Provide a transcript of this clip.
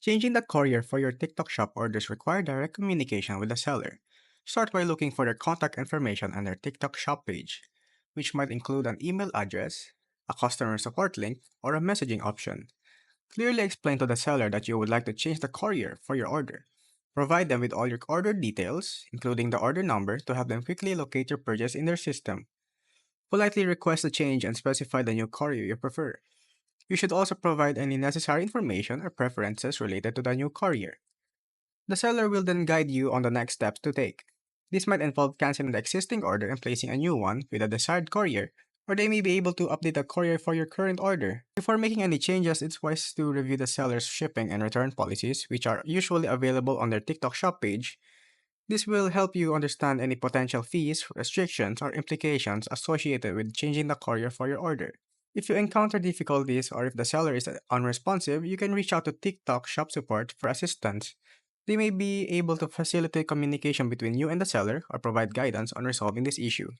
Changing the courier for your TikTok shop orders require direct communication with the seller. Start by looking for their contact information on their TikTok shop page, which might include an email address, a customer support link, or a messaging option. Clearly explain to the seller that you would like to change the courier for your order. Provide them with all your order details, including the order number, to have them quickly locate your purchase in their system. Politely request a change and specify the new courier you prefer. You should also provide any necessary information or preferences related to the new courier. The seller will then guide you on the next steps to take. This might involve canceling the existing order and placing a new one with a desired courier, or they may be able to update the courier for your current order. Before making any changes, it's wise to review the seller's shipping and return policies, which are usually available on their TikTok shop page. This will help you understand any potential fees, restrictions, or implications associated with changing the courier for your order. If you encounter difficulties or if the seller is unresponsive, you can reach out to TikTok shop support for assistance. They may be able to facilitate communication between you and the seller or provide guidance on resolving this issue.